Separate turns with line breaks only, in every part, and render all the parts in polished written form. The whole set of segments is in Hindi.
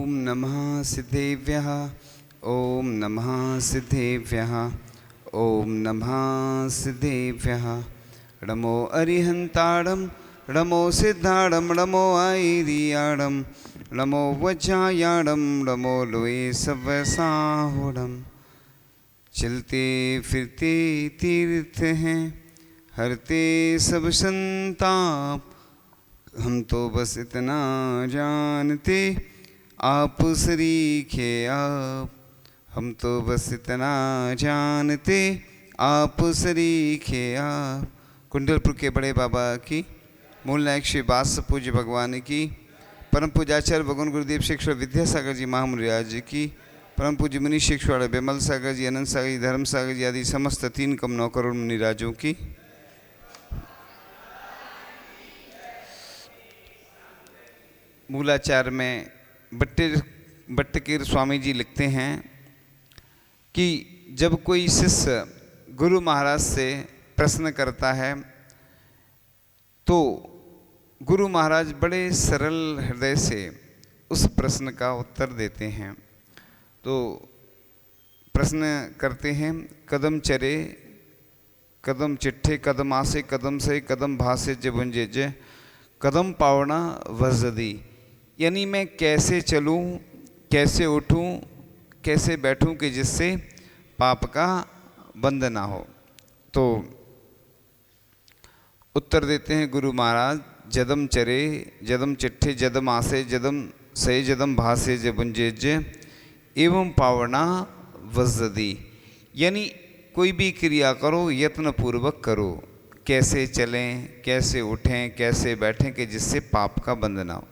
ओम नमः सिद्धेभ्यः ओम नमः सिद्धेभ्यः ओम नमः सिद्धेभ्यः। नमो अरिहंताड़म नमो सिद्धाड़म नमो आईरियाड़म नमो वज्रायाड़म नमो लोए सवसाहुड़म। चलते फिरते तीर्थ हैं हरते सब संताप, हम तो बस इतना जानते आप सरीखे आप, हम तो बस इतना जानते आप सरीखे आप। कुंडलपुर के बड़े बाबा की, मूल नायक श्री बास पूज्य भगवान की, परम पूजाचार्य भगवान गुरुदेव शेखर विद्यासागर जी महामुनिराज जी की, परम पूज्य मुनि शेखर विमल सागर जी, अनंत सागर जी, धर्म सागर जी आदि समस्त 3,9 करोड़ मुनिराजों की। मूलाचार में भट्टकीर स्वामी जी लिखते हैं कि जब कोई शिष्य गुरु महाराज से प्रश्न करता है तो गुरु महाराज बड़े सरल हृदय से उस प्रश्न का उत्तर देते हैं। तो प्रश्न करते हैं, कदम चरे कदम चिट्ठे कदम आसे कदम से कदम भासे जबुंजे जय कदम पावना वजदी, यानी मैं कैसे चलूं, कैसे उठूं, कैसे बैठूं कि जिससे पाप का बंध ना हो। तो उत्तर देते हैं गुरु महाराज, जदम चरे जदम चिट्ठे जदम आसे जदम से जदम भासे जबुंजेज एवं पावना वजदी, यानी कोई भी क्रिया करो यत्न पूर्वक करो, कैसे चलें, कैसे उठें, कैसे बैठें कि जिससे पाप का बंध ना हो।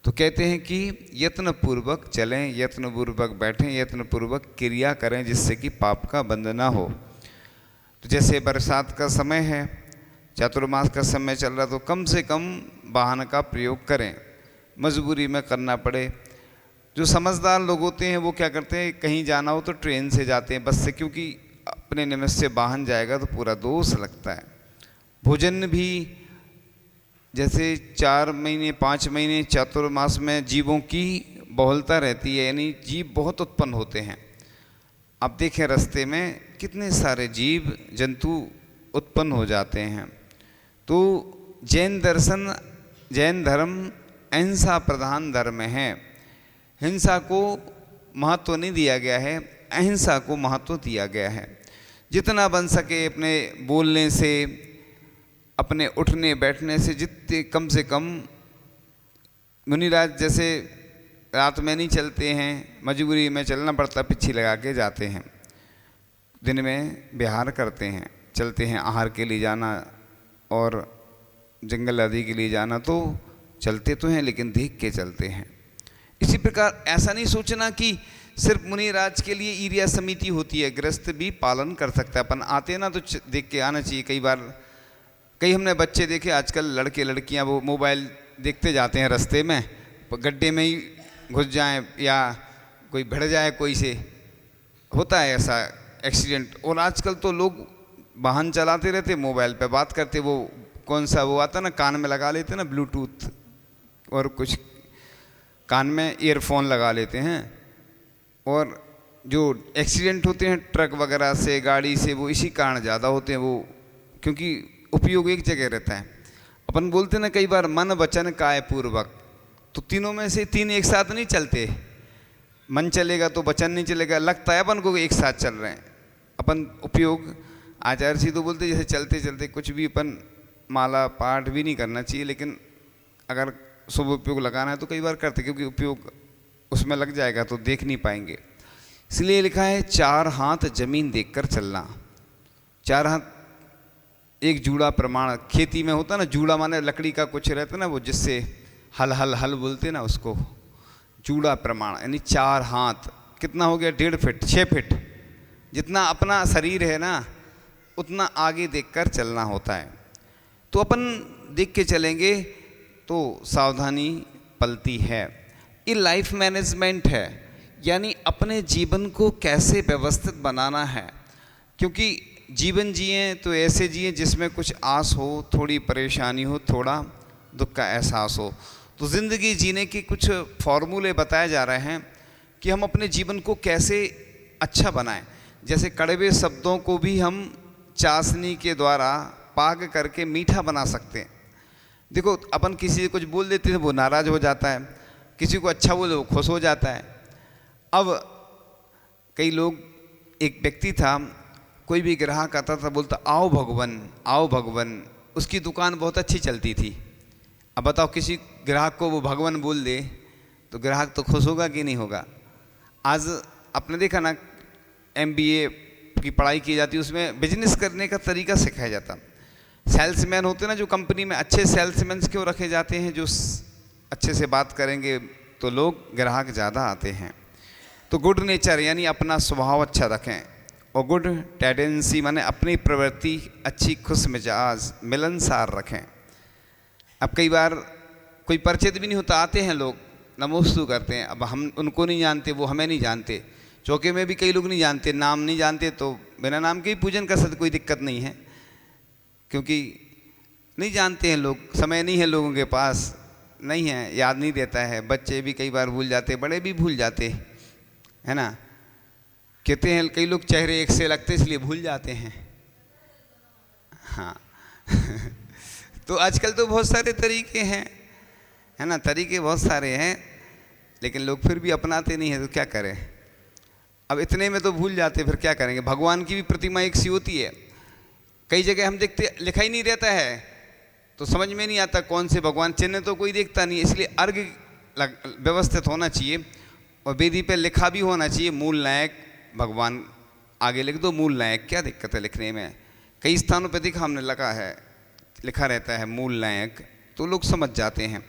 तो कहते हैं कि यत्न पूर्वक चलें, यत्न पूर्वक बैठें, यत्न पूर्वक क्रिया करें जिससे कि पाप का बंध ना हो। तो जैसे बरसात का समय है, चातुर्मास का समय चल रहा, तो कम से कम वाहन का प्रयोग करें, मजबूरी में करना पड़े। जो समझदार लोग होते हैं वो क्या करते हैं, कहीं जाना हो तो ट्रेन से जाते हैं, बस से, क्योंकि अपने निमित्त से वाहन जाएगा तो पूरा दोष लगता है। भोजन भी जैसे 4 महीने 5 महीने चातुर्मास में जीवों की बहुलता रहती है, यानी जीव बहुत उत्पन्न होते हैं। आप देखें रास्ते में कितने सारे जीव जंतु उत्पन्न हो जाते हैं। तो जैन दर्शन, जैन धर्म अहिंसा प्रधान धर्म है। हिंसा को महत्व नहीं दिया गया है, अहिंसा को महत्व दिया गया है। जितना बन सके अपने बोलने से, अपने उठने बैठने से, जितने कम से कम, मुनिराज जैसे रात में नहीं चलते हैं, मजबूरी में चलना पड़ता, पिच्छी लगा के जाते हैं, दिन में विहार करते हैं, चलते हैं, आहार के लिए जाना और जंगल आदि के लिए जाना, तो चलते तो हैं लेकिन देख के चलते हैं। इसी प्रकार ऐसा नहीं सोचना कि सिर्फ मुनिराज के लिए ईरिया समिति होती है, गृहस्थ भी पालन कर सकता है। अपन आते ना तो देख के आना चाहिए। कई हमने बच्चे देखे आजकल, लड़के लड़कियां वो मोबाइल देखते जाते हैं रास्ते में, गड्ढे में ही घुस जाएं या कोई भिड़ जाए, कोई से होता है ऐसा एक्सीडेंट। और आजकल तो लोग वाहन चलाते रहते, मोबाइल पे बात करते, वो कौन सा वो आता ना, कान में लगा लेते ना ब्लूटूथ, और कुछ कान में ईयरफोन लगा लेते हैं। और जो एक्सीडेंट होते हैं ट्रक वगैरह से, गाड़ी से, वो इसी कारण ज़्यादा होते हैं, वो क्योंकि उपयोग एक जगह रहता है। अपन बोलते ना कई बार, मन वचन काय पूर्वक, तो तीनों में से 3 एक साथ नहीं चलते। मन चलेगा तो वचन नहीं चलेगा, लगता है अपन को एक साथ चल रहे हैं। अपन उपयोग, आचार्य जी तो बोलते जैसे चलते चलते कुछ भी अपन माला पाठ भी नहीं करना चाहिए, लेकिन अगर शुभ उपयोग लगाना है तो कई बार करते, क्योंकि उपयोग उसमें लग जाएगा तो देख नहीं पाएंगे। इसलिए लिखा है 4 हाथ जमीन देखकर चलना। 4 हाथ एक जूड़ा प्रमाण, खेती में होता ना, जूड़ा माने लकड़ी का कुछ रहता ना, वो जिससे हल हल हल बोलते ना, उसको जूड़ा प्रमाण, यानी 4 हाथ कितना हो गया, 1.5 फीट 6 फीट, जितना अपना शरीर है ना उतना आगे देखकर चलना होता है। तो अपन देख के चलेंगे तो सावधानी पलती है। ये लाइफ मैनेजमेंट है, यानी अपने जीवन को कैसे व्यवस्थित बनाना है। क्योंकि जीवन जिए तो ऐसे जिए जिसमें कुछ आस हो, थोड़ी परेशानी हो, थोड़ा दुख का एहसास हो। तो ज़िंदगी जीने के कुछ फॉर्मूले बताए जा रहे हैं कि हम अपने जीवन को कैसे अच्छा बनाएं। जैसे कड़वे शब्दों को भी हम चाशनी के द्वारा पाक करके मीठा बना सकते हैं। देखो, अपन किसी से कुछ बोल देते हैं वो नाराज़ हो जाता है, किसी को अच्छा बोले वो खुश हो जाता है। अब कई लोग, एक व्यक्ति था, कोई भी ग्राहक आता था बोलता आओ भगवान आओ भगवान, उसकी दुकान बहुत अच्छी चलती थी। अब बताओ किसी ग्राहक को वो भगवान बोल दे तो ग्राहक तो खुश होगा कि नहीं होगा। आज आपने देखा ना, MBA की पढ़ाई की जाती है, उसमें बिजनेस करने का तरीका सिखाया जाता। सेल्समैन होते ना जो कंपनी में, अच्छे सेल्समैन क्यों रखे जाते हैं, जो अच्छे से बात करेंगे तो लोग ग्राहक ज़्यादा आते हैं। तो गुड नेचर यानी अपना स्वभाव अच्छा रखें, और गुड टेंडेंसी माने अपनी प्रवृत्ति अच्छी, खुश मिजाज मिलनसार रखें। अब कई बार कोई परिचित भी नहीं होता, आते हैं लोग, नमोस्तु करते हैं। अब हम उनको नहीं जानते, वो हमें नहीं जानते। चौके में भी कई लोग नहीं जानते, नाम नहीं जानते, तो बिना नाम के ही पूजन कर सकते, कोई दिक्कत नहीं है, क्योंकि नहीं जानते हैं लोग, समय नहीं है लोगों के पास, नहीं है, याद नहीं देता है। बच्चे भी कई बार भूल जाते, बड़े भी भूल जाते, है ना। कहते हैं कई लोग चेहरे एक से लगते इसलिए भूल जाते हैं। हाँ तो आजकल तो बहुत सारे तरीके हैं, है ना, तरीके बहुत सारे हैं, लेकिन लोग फिर भी अपनाते नहीं हैं, तो क्या करें। अब इतने में तो भूल जाते, फिर क्या करेंगे। भगवान की भी प्रतिमा एक सी होती है, कई जगह हम देखते लिखा ही नहीं रहता है, तो समझ में नहीं आता कौन से भगवान, चिन्ह तो कोई देखता नहीं, इसलिए अर्घ व्यवस्थित होना चाहिए, और वेदी पे लिखा भी होना चाहिए मूल नायक भगवान, आगे लिख दो मूल नायक, क्या दिक्कत है लिखने में। कई स्थानों पे देखा हमने लगा है, लिखा रहता है मूल नायक, तो लोग समझ जाते हैं।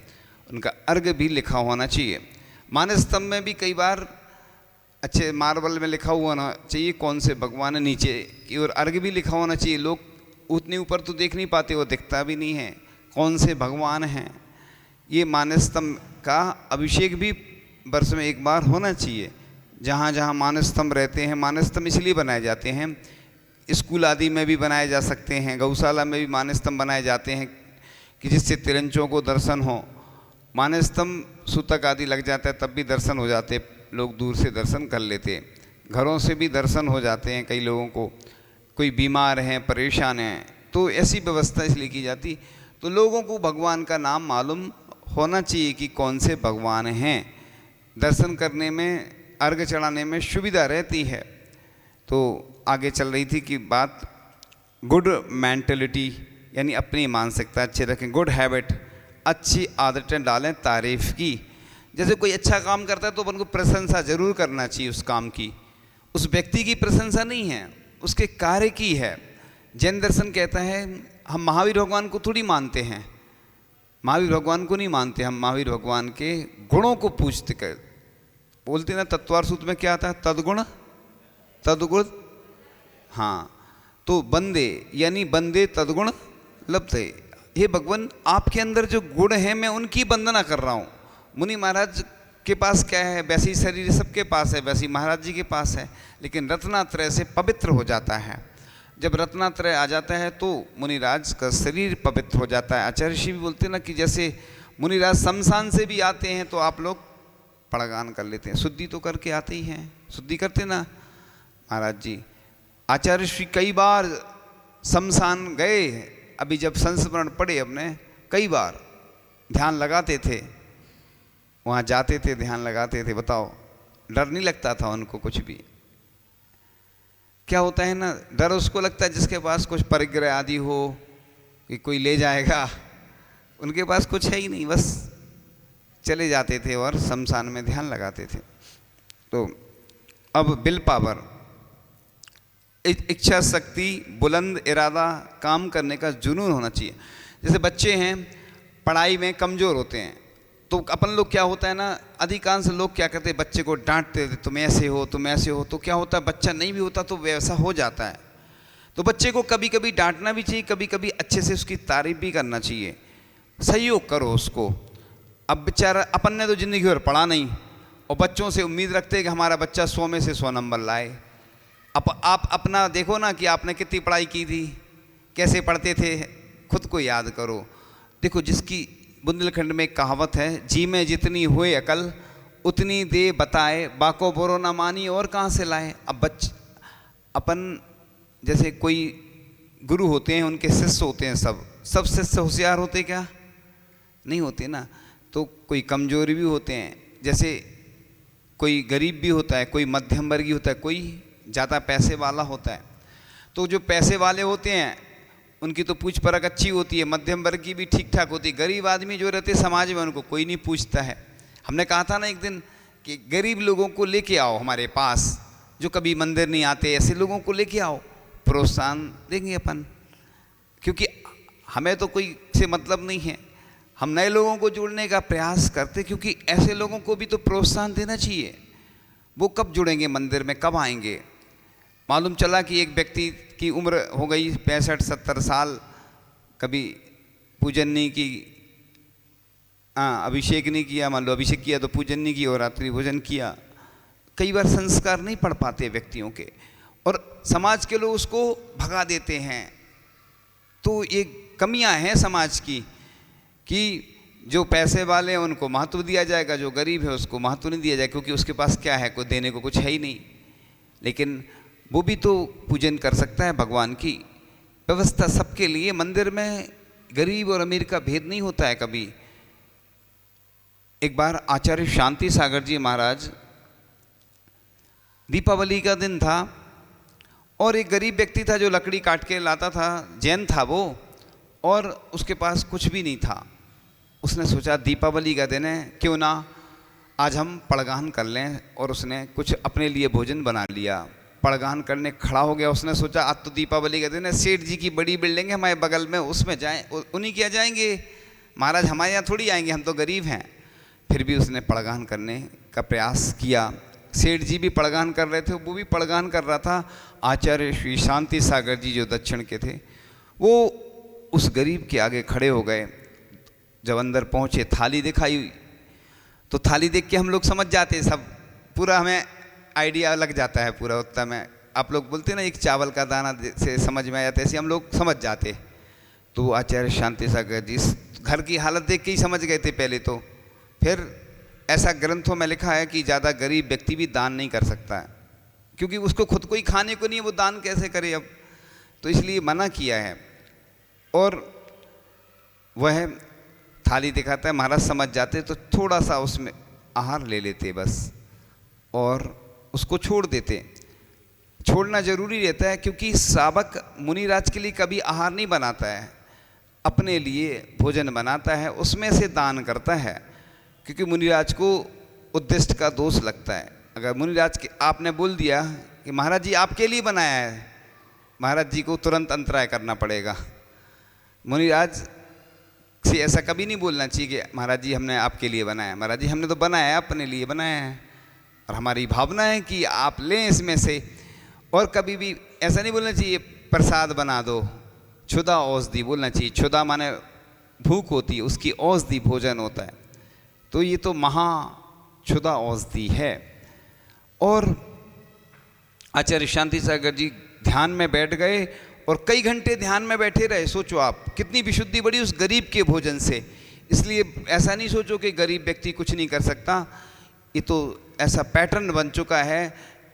उनका अर्घ भी लिखा होना चाहिए। मानस स्तंभ में भी कई बार अच्छे मार्बल में लिखा हुआ होना चाहिए कौन से भगवान है, नीचे की ओर अर्घ भी लिखा होना चाहिए। लोग उतने ऊपर तो देख नहीं पाते, वो दिखता भी नहीं है कौन से भगवान हैं। ये मानस स्तंभ का अभिषेक भी वर्ष में एक बार होना चाहिए। जहाँ जहाँ मानस स्तंभ रहते हैं, मानस स्तंभ इसलिए बनाए जाते हैं, स्कूल आदि में भी बनाए जा सकते हैं, गौशाला में भी मानस स्तंभ बनाए जाते हैं कि जिससे तिरंचों को दर्शन हो। मानस स्तंभ सूतक आदि लग जाता है तब भी दर्शन हो जाते, लोग दूर से दर्शन कर लेते, घरों से भी दर्शन हो जाते हैं कई लोगों को, कोई बीमार हैं परेशान हैं, तो ऐसी व्यवस्था इसलिए की जाती। तो लोगों को भगवान का नाम मालूम होना चाहिए कि कौन से भगवान हैं, दर्शन करने में, अर्घ चढ़ाने में सुविधा रहती है। तो आगे चल रही थी कि बात गुड मेंटलिटी यानी अपनी मानसिकता अच्छी रखें, गुड हैबिट अच्छी आदतें डालें तारीफ़ की। जैसे कोई अच्छा काम करता है तो अपन को प्रशंसा जरूर करना चाहिए उस काम की, उस व्यक्ति की प्रशंसा नहीं है, उसके कार्य की है। जैन दर्शन कहता है हम महावीर भगवान को थोड़ी मानते हैं, महावीर भगवान को नहीं मानते, हम महावीर भगवान के गुणों को पूछते कर बोलते ना। तत्वार सूत्र में क्या आता है, तदगुण तदगुण, हाँ, तो बंदे यानी बंदे तदगुण लब्धे। हे भगवान आपके अंदर जो गुण हैं मैं उनकी वंदना कर रहा हूँ। मुनि महाराज के पास क्या है, वैसी शरीर सबके पास है, वैसी महाराज जी के पास है, लेकिन रत्नात्रय से पवित्र हो जाता है। जब रत्नात्रय आ जाता है तो मुनिराज का शरीर पवित्र हो जाता है। आचार्य ऋषि भी बोलते हैं ना कि जैसे मुनिराज शमशान से भी आते हैं तो आप लोग पड़गान कर लेते हैं, शुद्धि तो करके आते ही हैं, शुद्धि करते ना महाराज जी। आचार्य ऋषि कई बार शमशान गए, अभी जब संस्मरण पढ़े अपने, कई बार ध्यान लगाते थे, वहाँ जाते थे ध्यान लगाते थे। बताओ डर नहीं लगता था उनको कुछ भी। क्या होता है ना, डर उसको लगता है जिसके पास कुछ परिग्रह आदि हो कि कोई ले जाएगा, उनके पास कुछ है ही नहीं, बस चले जाते थे और शमशान में ध्यान लगाते थे। तो अब विल पावर, इच्छा शक्ति, बुलंद इरादा, काम करने का जुनून होना चाहिए। जैसे बच्चे हैं पढ़ाई में कमज़ोर होते हैं, तो अपन लोग क्या होता है ना, अधिकांश लोग क्या करते हैं, बच्चे को डांटते थे, तुम ऐसे हो तुम ऐसे हो, तो क्या होता है बच्चा नहीं भी होता तो वैसा हो जाता है। तो बच्चे को कभी कभी डांटना भी चाहिए, कभी कभी अच्छे से उसकी तारीफ भी करना चाहिए, सहयोग करो उसको। अब बेचारा अपन ने तो ज़िंदगी भर पढ़ा नहीं, और बच्चों से उम्मीद रखते हैं कि हमारा बच्चा 100 में से 100 नंबर लाए। आप अपना देखो ना कि आपने कितनी पढ़ाई की थी, कैसे पढ़ते थे, खुद को याद करो। देखो जिसकी बुंदेलखंड में एक कहावत है, जी में जितनी हुए अकल उतनी दे बताए, बाको बोरो ना मानी और कहाँ से लाए। अब अपन जैसे कोई गुरु होते हैं, उनके शिष्य होते हैं, सब शिष्य होशियार होते क्या? नहीं होते ना। तो कोई कमजोर भी होते हैं, जैसे कोई गरीब भी होता है, कोई मध्यम वर्गीय होता है, कोई ज़्यादा पैसे वाला होता है। तो जो पैसे वाले होते हैं उनकी तो पूछ परख अच्छी होती है, मध्यम वर्ग की भी ठीक ठाक होती है। गरीब आदमी जो रहते समाज में उनको कोई नहीं पूछता है। हमने कहा था ना एक दिन कि गरीब लोगों को लेके आओ हमारे पास, जो कभी मंदिर नहीं आते, ऐसे लोगों को लेके आओ, प्रोत्साहन देंगे अपन। क्योंकि हमें तो कोई से मतलब नहीं है, हम नए लोगों को जोड़ने का प्रयास करते, क्योंकि ऐसे लोगों को भी तो प्रोत्साहन देना चाहिए। वो कब जुड़ेंगे मंदिर में, कब आएंगे? मालूम चला कि एक व्यक्ति की उम्र हो गई 65-70 साल, कभी पूजन नहीं की, अभिषेक नहीं किया, मान लो अभिषेक किया तो पूजन नहीं किया, और रात्रि भोजन किया। कई बार संस्कार नहीं पढ़ पाते व्यक्तियों के, और समाज के लोग उसको भगा देते हैं। तो ये कमियां हैं समाज की कि जो पैसे वाले हैं उनको महत्व दिया जाएगा, जो गरीब है उसको महत्व नहीं दिया जाएगा, क्योंकि उसके पास क्या है, कोई देने को कुछ है ही नहीं। लेकिन वो भी तो पूजन कर सकता है। भगवान की व्यवस्था सबके लिए, मंदिर में गरीब और अमीर का भेद नहीं होता है कभी। एक बार आचार्य शांति सागर जी महाराज, दीपावली का दिन था, और एक गरीब व्यक्ति था जो लकड़ी काट के लाता था, जैन था वो, और उसके पास कुछ भी नहीं था। उसने सोचा दीपावली का दिन है, क्यों ना आज हम पड़गान कर लें, और उसने कुछ अपने लिए भोजन बना लिया। पड़गान करने खड़ा हो गया। उसने सोचा आज तो दीपावली का दिन है, सेठ जी की बड़ी बिल्डिंग है हमारे बगल में, उसमें जाएं, उन्हीं क्या जाएंगे, महाराज हमारे यहाँ थोड़ी आएंगे, हम तो गरीब हैं। फिर भी उसने पड़गान करने का प्रयास किया। सेठ जी भी पड़गान कर रहे थे, वो भी पड़गान कर रहा था। आचार्य श्री शांति सागर जी जो दक्षिण के थे, वो उस गरीब के आगे खड़े हो गए। जब अंदर पहुँचे, थाली दिखाई, तो थाली देख के हम लोग समझ जाते, सब पूरा हमें आइडिया लग जाता है पूरा। उतना में आप लोग बोलते ना एक चावल का दाना से समझ में आ जाता है, ऐसे हम लोग समझ जाते। तो आचार्य शांति सागर जी घर की हालत देख के ही समझ गए थे पहले तो। फिर ऐसा ग्रंथों में लिखा है कि ज़्यादा गरीब व्यक्ति भी दान नहीं कर सकता है, क्योंकि उसको खुद को ही खाने को नहीं है, वो दान कैसे करे अब, तो इसलिए मना किया है। और वह थाली दिखाता है, महाराज समझ जाते तो थोड़ा सा उसमें आहार ले लेते बस, और उसको छोड़ देते। छोड़ना जरूरी रहता है, क्योंकि श्रावक मुनिराज के लिए कभी आहार नहीं बनाता है, अपने लिए भोजन बनाता है, उसमें से दान करता है। क्योंकि मुनिराज को उद्दिष्ट का दोष लगता है। अगर मुनिराज के आपने बोल दिया कि महाराज जी आपके लिए बनाया है, महाराज जी को तुरंत अंतराय करना पड़ेगा। मुनिराज से ऐसा कभी नहीं बोलना चाहिए कि महाराज जी हमने आपके लिए बनाया। महाराज जी हमने तो बनाया है, अपने लिए बनाया है, और हमारी भावना है कि आप लें इसमें से। और कभी भी ऐसा नहीं बोलना चाहिए प्रसाद बना दो, क्षुधा औषधि बोलना चाहिए। क्षुधा माने भूख होती है, उसकी औषधि भोजन होता है। तो ये तो महा क्षुधा औषधि है। और आचार्य शांति सागर जी ध्यान में बैठ गए, और कई घंटे ध्यान में बैठे रहे। सोचो आप कितनी विशुद्धि बढ़ी उस गरीब के भोजन से। इसलिए ऐसा नहीं सोचो कि गरीब व्यक्ति कुछ नहीं कर सकता। ये तो ऐसा पैटर्न बन चुका है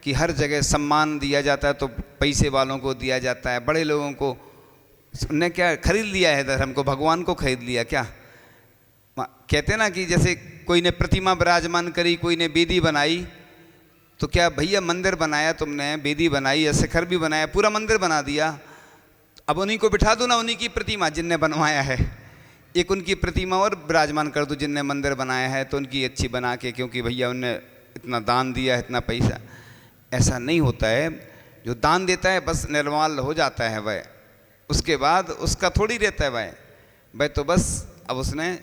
कि हर जगह सम्मान दिया जाता है तो पैसे वालों को दिया जाता है, बड़े लोगों को। ने क्या खरीद लिया है धर्म को, भगवान को खरीद लिया क्या? कहते हैं ना कि जैसे कोई ने प्रतिमा विराजमान करी, कोई ने वेदी बनाई, तो क्या भैया मंदिर बनाया तुमने, वेदी बनाई या शिखर भी बनाया, पूरा मंदिर बना दिया, अब उन्हीं को बिठा दो ना, उन्हीं की प्रतिमा जिनने बनवाया है, एक उनकी प्रतिमा और विराजमान कर दो जिनने मंदिर बनाया है, तो उनकी अच्छी बना के, क्योंकि भैया उनने इतना दान दिया, इतना पैसा। ऐसा नहीं होता है। जो दान देता है बस निर्मल हो जाता है वह, उसके बाद उसका थोड़ी रहता है वह तो बस अब उसने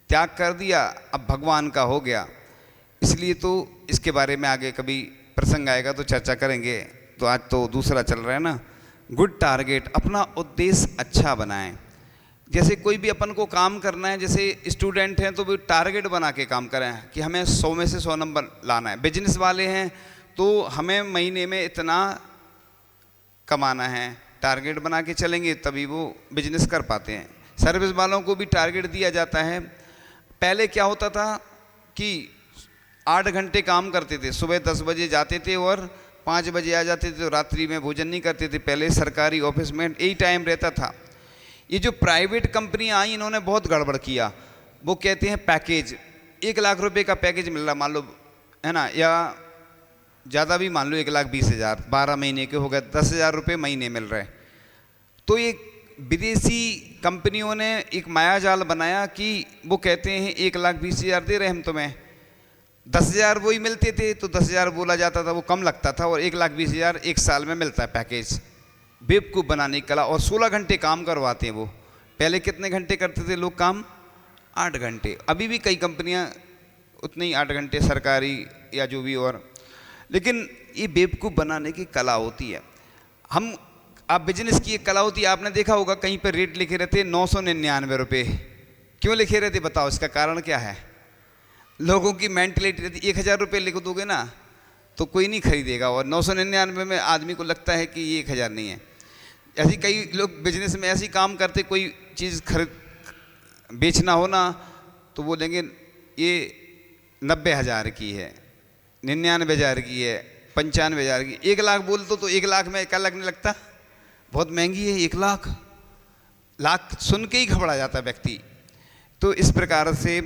त्याग कर दिया, अब भगवान का हो गया। इसलिए तो इसके बारे में आगे कभी प्रसंग आएगा तो चर्चा करेंगे। तो आज तो दूसरा चल रहा है ना, गुड टारगेट, अपना उद्देश्य अच्छा बनाएं। जैसे कोई भी अपन को काम करना है, जैसे स्टूडेंट हैं तो भी टारगेट बना के काम करें कि हमें 100 में से 100 नंबर लाना है। बिजनेस वाले हैं तो हमें महीने में इतना कमाना है, टारगेट बना के चलेंगे तभी वो बिजनेस कर पाते हैं। सर्विस वालों को भी टारगेट दिया जाता है। पहले क्या होता था कि 8 घंटे काम करते थे, सुबह 10 बजे जाते थे और 5 बजे आ जाते थे, तो रात्रि में भोजन नहीं करते थे। पहले सरकारी ऑफिस में यही टाइम रहता था। ये जो प्राइवेट कंपनियां आई इन्होंने बहुत गड़बड़ किया। वो कहते हैं पैकेज, 1 लाख रुपए का पैकेज मिल रहा मान लो, है ना, या ज़्यादा भी मान लो 1,20,000, 12 महीने के हो गए, 10,000 रुपये महीने मिल रहे। तो ये विदेशी कंपनियों ने एक मायाजाल बनाया कि वो कहते हैं 1,20,000 दे रहे हम तुम्हें, 10,000 वही मिलते थे, तो 10,000 बोला जाता था, वो कम लगता था, और 1,20,000 एक साल में मिलता है पैकेज। बेवकूफ़ बनाने की कला। और 16 घंटे काम करवाते हैं वो। पहले कितने घंटे करते थे लोग काम? 8 घंटे। अभी भी कई कंपनियां उतने ही 8 घंटे सरकारी या जो भी। और लेकिन ये बेवकूफ़ बनाने की कला होती है। आप बिजनेस की एक कला होती है। आपने देखा होगा कहीं पर रेट लिखे रहते 999 रुपये। क्यों लिखे रहते बताओ, इसका कारण क्या है? लोगों की मेंटलिटी रहती, 1,000 रुपये लिख दोगे ना तो कोई नहीं खरीदेगा, और 999 में आदमी को लगता है कि ये 1,000 नहीं है। ऐसी कई लोग बिजनेस में ऐसी काम करते, कोई चीज़ बेचना हो ना तो बोलेंगे ये 90,000 की है, 99,000 की है, 95,000 की। 1 लाख बोल तो 1 लाख में क्या लगने लगता? बहुत महंगी है 1 लाख। लाख सुन के ही घबरा जाता है व्यक्ति। तो इस प्रकार से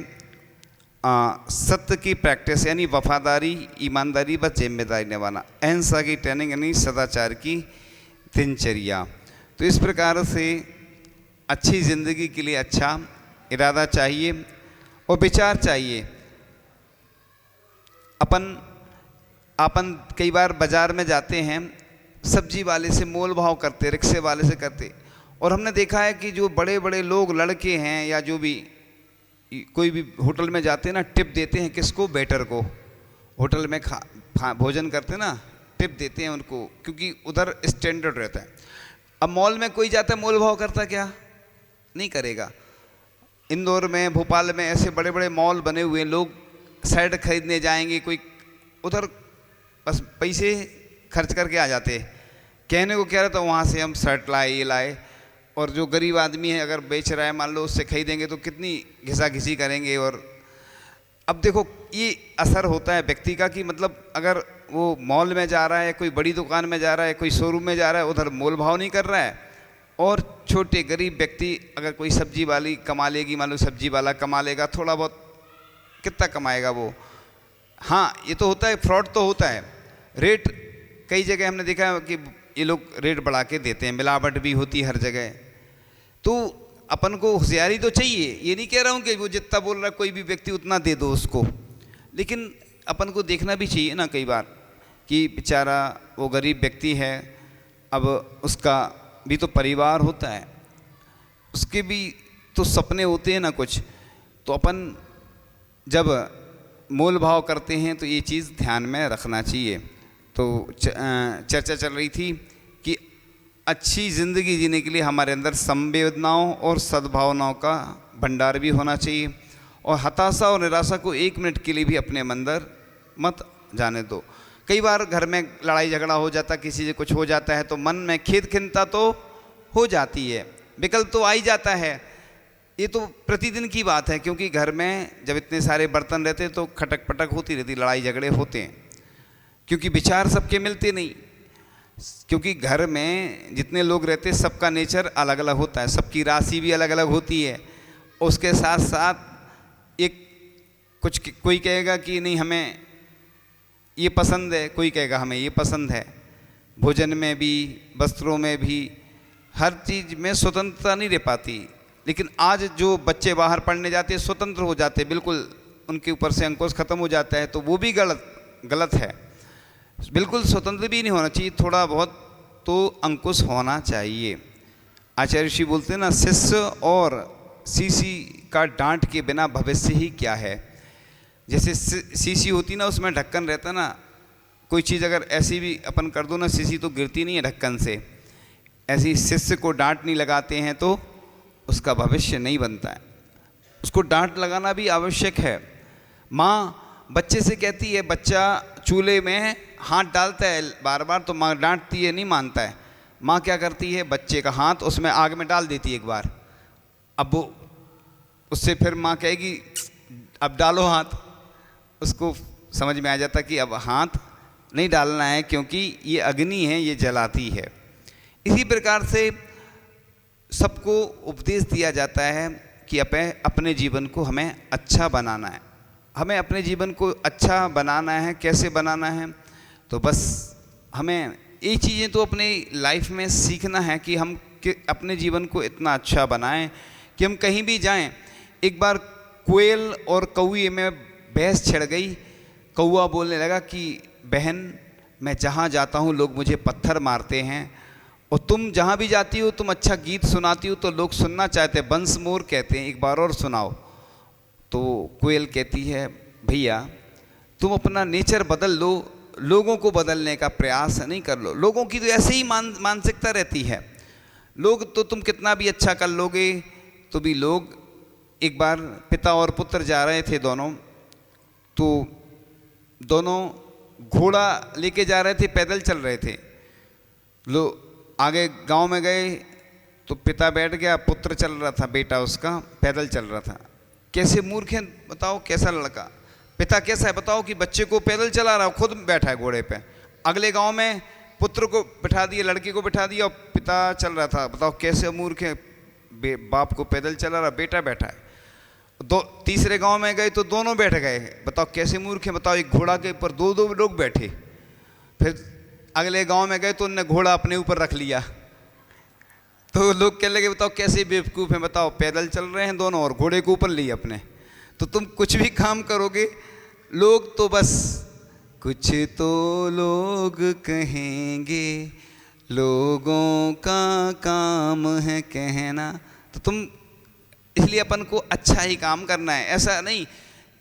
सत्य की प्रैक्टिस यानी वफादारी, ईमानदारी व जिम्मेदारी निभाना, अहिंसा की ट्रेनिंग यानी सदाचार की दिनचर्या। तो इस प्रकार से अच्छी ज़िंदगी के लिए अच्छा इरादा चाहिए और विचार चाहिए। अपन कई बार बाज़ार में जाते हैं, सब्जी वाले से मोल भाव करते, रिक्शे वाले से करते, और हमने देखा है कि जो बड़े बड़े लोग, लड़के हैं या जो भी, कोई भी होटल में जाते हैं ना, टिप देते हैं किसको? वेटर को। होटल में भोजन करते हैं ना, टिप देते हैं उनको, क्योंकि उधर स्टैंडर्ड रहता है। अब मॉल में कोई जाता है मोल भाव करता क्या? नहीं करेगा। इंदौर में, भोपाल में ऐसे बड़े बड़े मॉल बने हुए हैं, लोग शर्ट खरीदने जाएंगे, कोई उधर बस पैसे खर्च करके आ जाते। कहने को कह रहा था वहाँ से हम शर्ट लाए, ये लाए, और जो गरीब आदमी है अगर बेच रहा है मान लो, उससे खरीदेंगे तो कितनी घिसा-घिसी करेंगे। और अब देखो ये असर होता है व्यक्ति का कि मतलब अगर वो मॉल में जा रहा है, कोई बड़ी दुकान में जा रहा है, कोई शोरूम में जा रहा है, उधर मोल भाव नहीं कर रहा है, और छोटे गरीब व्यक्ति अगर कोई सब्जी वाली कमा लेगी, मान लो सब्जी वाला कमा लेगा थोड़ा बहुत, कितना कमाएगा वो? हाँ, ये तो होता है, फ्रॉड तो होता है। रेट कई जगह हमने देखा है कि ये लोग रेट बढ़ा के देते हैं, मिलावट भी होती है हर जगह। तो अपन को होशियारी तो चाहिए, ये नहीं कह रहा हूँ कि वो जितना बोल रहा है कोई भी व्यक्ति उतना दे दो उसको, लेकिन अपन को देखना भी चाहिए ना कई बार कि बेचारा वो गरीब व्यक्ति है, अब उसका भी तो परिवार होता है, उसके भी तो सपने होते हैं ना कुछ। तो अपन जब मोल भाव करते हैं तो ये चीज़ ध्यान में रखना चाहिए। तो चर्चा चल रही थी कि अच्छी ज़िंदगी जीने के लिए हमारे अंदर संवेदनाओं और सद्भावनाओं का भंडार भी होना चाहिए, और हताशा और निराशा को 1 मिनट के लिए भी अपने अंदर मत जाने दो। कई बार घर में लड़ाई झगड़ा हो जाता, किसी से कुछ हो जाता है तो मन में खेद खिन्नता तो हो जाती है, विकल्प तो आ ही जाता है। ये तो प्रतिदिन की बात है, क्योंकि घर में जब इतने सारे बर्तन रहते हैं तो खटक पटक होती रहती, लड़ाई झगड़े होते हैं, क्योंकि विचार सबके मिलते नहीं। क्योंकि घर में जितने लोग रहते हैं सबका नेचर अलग अलग होता है, सबकी राशि भी अलग अलग होती है। उसके साथ साथ एक कोई कहेगा कि नहीं हमें ये पसंद है, कोई कहेगा हमें ये पसंद है। भोजन में भी, वस्त्रों में भी, हर चीज़ में स्वतंत्रता नहीं रह पाती। लेकिन आज जो बच्चे बाहर पढ़ने जाते हैं स्वतंत्र हो जाते हैं, बिल्कुल उनके ऊपर से अंकुश खत्म हो जाता है, तो वो भी गलत है। बिल्कुल स्वतंत्र भी नहीं होना चाहिए, थोड़ा बहुत तो अंकुश होना चाहिए। आचार्य ऋषि बोलते हैं ना, शिष्य और सीसी का डांट के बिना भविष्य ही क्या है। जैसे सीसी होती ना, उसमें ढक्कन रहता ना, कोई चीज़ अगर ऐसी भी अपन कर दो ना, सीसी तो गिरती नहीं है ढक्कन से। ऐसी शिष्य को डांट नहीं लगाते हैं तो उसका भविष्य नहीं बनता है, उसको डांट लगाना भी आवश्यक है। माँ बच्चे से कहती है, बच्चा चूल्हे में हाथ डालता है बार बार तो माँ डांटती है, नहीं मानता है। माँ क्या करती है, बच्चे का हाथ उसमें आग में डाल देती है एक बार, अब वो उससे फिर माँ कहेगी अब डालो हाथ, उसको समझ में आ जाता कि अब हाथ नहीं डालना है क्योंकि ये अग्नि है, ये जलाती है। इसी प्रकार से सबको उपदेश दिया जाता है कि अपने जीवन को हमें अच्छा बनाना है। हमें अपने जीवन को अच्छा बनाना है, कैसे बनाना है? तो बस हमें ये चीज़ें तो अपनी लाइफ में सीखना है कि हम अपने जीवन को इतना अच्छा बनाएं कि हम कहीं भी जाएं। एक बार कोयल और कौवे में बहस छिड़ गई। कौवा बोलने लगा कि बहन, मैं जहाँ जाता हूँ लोग मुझे पत्थर मारते हैं, और तुम जहाँ भी जाती हो तुम अच्छा गीत सुनाती हो तो लोग सुनना चाहते हैं, बंस मोर कहते हैं, एक बार और सुनाओ। तो कोयल कहती है भैया तुम अपना नेचर बदल लो, लोगों को बदलने का प्रयास नहीं कर लो। लोगों की तो ऐसे ही मानसिकता रहती है। लोग तो तुम कितना भी अच्छा कर लोगे तो भी लोग। एक बार पिता और पुत्र जा रहे थे दोनों, तो दोनों घोड़ा लेके जा रहे थे, पैदल चल रहे थे। आगे गांव में गए तो पिता बैठ गया, पुत्र चल रहा था, बेटा उसका पैदल चल रहा था। कैसे मूर्ख है बताओ, कैसा लड़का। पिता कैसा है बताओ कि बच्चे को पैदल चला रहा, खुद बैठा है घोड़े पे। अगले गांव में पुत्र को बिठा दिया, लड़के को बिठा दिया, और पिता चल रहा था। बताओ कैसे मूर्ख है, बाप को पैदल चला रहा, बेटा बैठा है। तीसरे गांव में गए तो दोनों बैठ गए। बताओ कैसे मूर्ख है। बताओ एक घोड़ा के ऊपर दो दो लोग बैठे। फिर अगले गांव में गए तो उनने घोड़ा अपने ऊपर रख लिया। तो लोग कहने लगे बताओ कैसे बेवकूफ़ हैं, बताओ पैदल चल रहे हैं दोनों और घोड़े को ऊपर लिए अपने। तो तुम कुछ भी काम करोगे लोग तो बस कुछ तो लोग कहेंगे, लोगों का काम है कहना। तो तुम इसलिए अपन को अच्छा ही काम करना है। ऐसा नहीं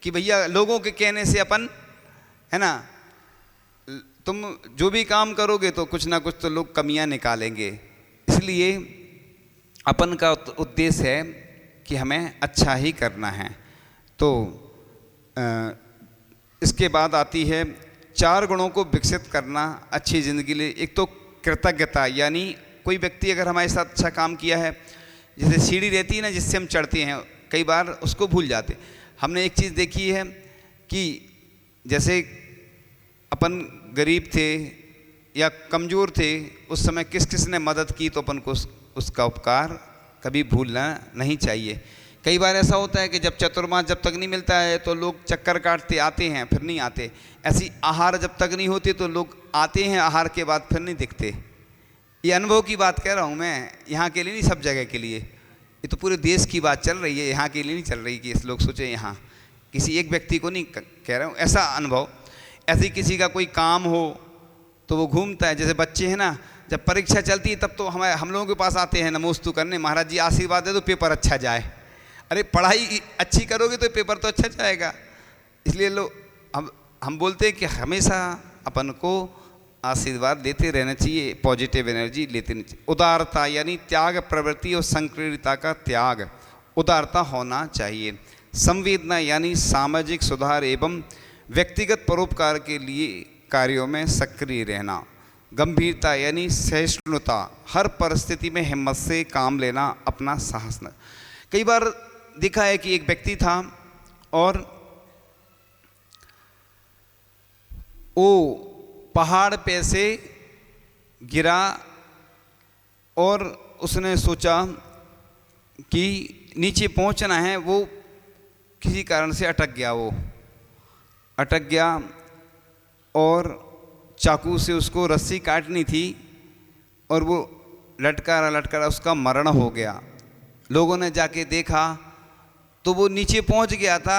कि भैया लोगों के कहने से अपन, है ना, तुम जो भी काम करोगे तो कुछ ना कुछ तो लोग कमियां निकालेंगे। इसलिए अपन का उद्देश्य है कि हमें अच्छा ही करना है। तो इसके बाद आती है 4 गुणों को विकसित करना अच्छी ज़िंदगी के लिए। एक तो कृतज्ञता, यानी कोई व्यक्ति अगर हमारे साथ अच्छा काम किया है, जैसे सीढ़ी रहती है ना जिससे हम चढ़ते हैं, कई बार उसको भूल जाते। हमने एक चीज़ देखी है कि जैसे अपन गरीब थे या कमज़ोर थे, उस समय किस किस ने मदद की, तो अपन को उसका उपकार कभी भूलना नहीं चाहिए। कई बार ऐसा होता है कि जब चतुर्मास जब तक नहीं मिलता है तो लोग चक्कर काटते आते हैं, फिर नहीं आते। ऐसी आहार जब तक नहीं होती तो लोग आते हैं, आहार के बाद फिर नहीं दिखते। ये अनुभव की बात कह रहा हूँ मैं, यहाँ के लिए नहीं, सब जगह के लिए। ये तो पूरे देश की बात चल रही है, यहाँ के लिए नहीं चल रही कि इस लोग सोचे यहाँ किसी एक व्यक्ति को नहीं कह रहा हूँ। ऐसा अनुभव, ऐसे किसी का कोई काम हो तो वो घूमता है। जैसे बच्चे हैं ना, जब परीक्षा चलती है तब तो हम लोगों के पास आते हैं नमोस्तु करने, महाराज जी आशीर्वाद दे दो पेपर अच्छा जाए। अरे पढ़ाई अच्छी करोगे तो पेपर तो अच्छा जाएगा। इसलिए हम बोलते हैं कि हमेशा अपन को आशीर्वाद देते रहना चाहिए, पॉजिटिव एनर्जी लेते रहनी चाहिए। उदारता यानी त्याग प्रवृत्ति और संकीर्णता का त्याग, उदारता होना चाहिए। संवेदना यानी सामाजिक सुधार एवं व्यक्तिगत परोपकार के लिए कार्यों में सक्रिय रहना। गंभीरता यानी सहिष्णुता, हर परिस्थिति में हिम्मत से काम लेना, अपना साहस न। कई बार देखा है कि एक व्यक्ति था और वो पहाड़ पे से गिरा और उसने सोचा कि नीचे पहुंचना है, वो किसी कारण से अटक गया। वो अटक गया और चाकू से उसको रस्सी काटनी थी और वो लटका रहा उसका मरण हो गया। लोगों ने जाके देखा तो वो नीचे पहुंच गया था,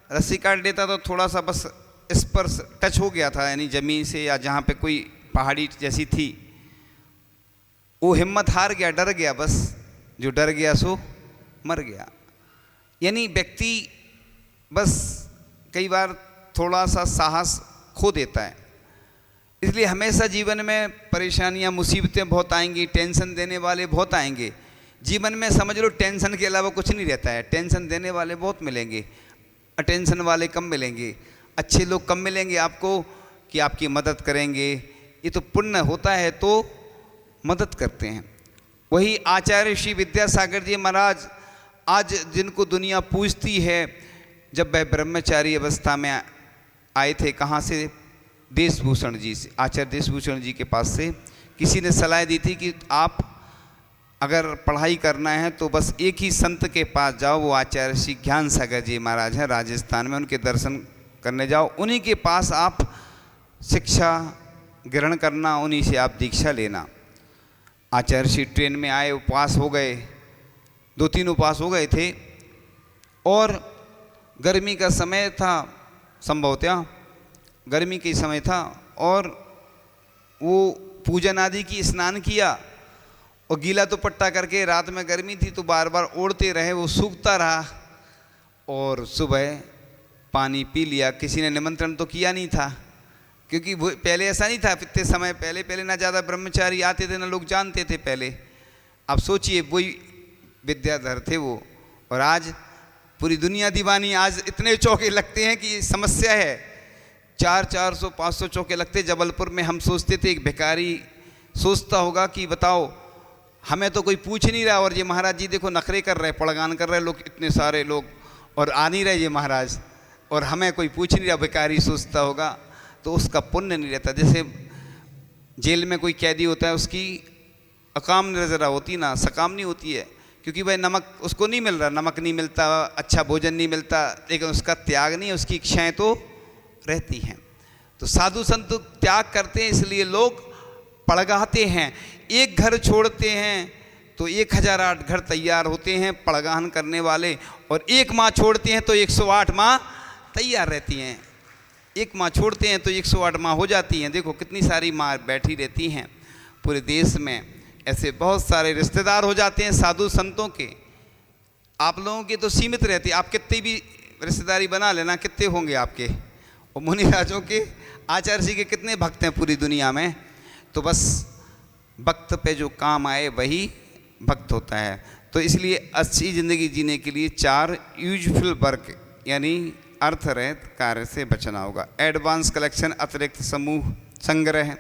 रस्सी काट लेता तो थोड़ा सा बस इस पर टच हो गया था, यानी ज़मीन से या जहाँ पे कोई पहाड़ी जैसी थी। वो हिम्मत हार गया, डर गया, बस जो डर गया सो मर गया। यानी व्यक्ति बस कई बार थोड़ा सा साहस खो देता है। इसलिए हमेशा जीवन में परेशानियां, मुसीबतें बहुत आएंगी, टेंशन देने वाले बहुत आएंगे। जीवन में समझ लो टेंशन के अलावा कुछ नहीं रहता है। टेंशन देने वाले बहुत मिलेंगे, अटेंशन वाले कम मिलेंगे। अच्छे लोग कम मिलेंगे आपको कि आपकी मदद करेंगे। ये तो पुण्य होता है तो मदद करते हैं। वही आचार्य श्री विद्यासागर जी महाराज आज जिनको दुनिया पूजती है, जब वह ब्रह्मचारी अवस्था में आए थे, कहाँ से? देशभूषण जी से, आचार्य देशभूषण जी के पास से किसी ने सलाह दी थी कि आप अगर पढ़ाई करना है तो बस एक ही संत के पास जाओ, वो आचार्य श्री ज्ञान सागर जी महाराज हैं राजस्थान में, उनके दर्शन करने जाओ, उन्हीं के पास आप शिक्षा ग्रहण करना, उन्हीं से आप दीक्षा लेना। आचार्य श्री ट्रेन में आए, उपवास हो गए, 2-3 उपवास हो गए थे, और गर्मी का समय था, संभवतः गर्मी के समय था, और वो पूजन आदि की स्नान किया और गीला दुपट्टा करके, रात में गर्मी थी तो बार बार ओढ़ते रहे, वो सूखता रहा, और सुबह पानी पी लिया। किसी ने निमंत्रण तो किया नहीं था, क्योंकि वो पहले ऐसा नहीं था, इतने समय पहले ना ज़्यादा ब्रह्मचारी आते थे, ना लोग जानते थे पहले। अब सोचिए, वही विद्याधर थे वो, और आज पूरी दुनिया दीवानी। आज इतने चौके लगते हैं कि समस्या है, 400-500 चौके लगते। जबलपुर में हम सोचते थे, एक भिखारी सोचता होगा कि बताओ, हमें तो कोई पूछ नहीं रहा, और ये महाराज जी देखो नखरे कर रहे, पड़गान कर रहे लोग, इतने सारे लोग, और आ नहीं रहे ये महाराज, और हमें कोई पूछ नहीं रहा। भिखारी सोचता होगा तो उसका पुण्य नहीं रहता। जैसे जेल में कोई कैदी होता है, उसकी अकाम नजरा होती ना, सकाम नहीं होती है, क्योंकि भाई नमक उसको नहीं मिल रहा, नमक नहीं मिलता, अच्छा भोजन नहीं मिलता, लेकिन उसका त्याग नहीं, उसकी इच्छाएं तो रहती हैं। तो साधु संत त्याग करते हैं, इसलिए लोग पड़गाते हैं। एक घर छोड़ते हैं तो 1008 घर तैयार होते हैं पड़गान करने वाले, और एक माँ छोड़ते हैं तो 108 माँ तैयार रहती हैं। एक माँ छोड़ते हैं तो 108 माँ हो जाती हैं। देखो कितनी सारी माँ बैठी रहती हैं पूरे देश में, ऐसे बहुत सारे रिश्तेदार हो जाते हैं साधु संतों के। आप लोगों के तो सीमित रहती, आप कितनी भी रिश्तेदारी बना लेना, कितने होंगे आपके, और मुनिराजों के, आचार्य जी के कितने भक्त हैं पूरी दुनिया में। तो बस वक्त पे जो काम आए वही भक्त होता है। तो इसलिए अच्छी ज़िंदगी जीने के लिए 4 यूजफुल वर्क यानी अर्थ रहित कार्य से बचना होगा। एडवांस कलेक्शन, अतिरिक्त समूह संग्रह।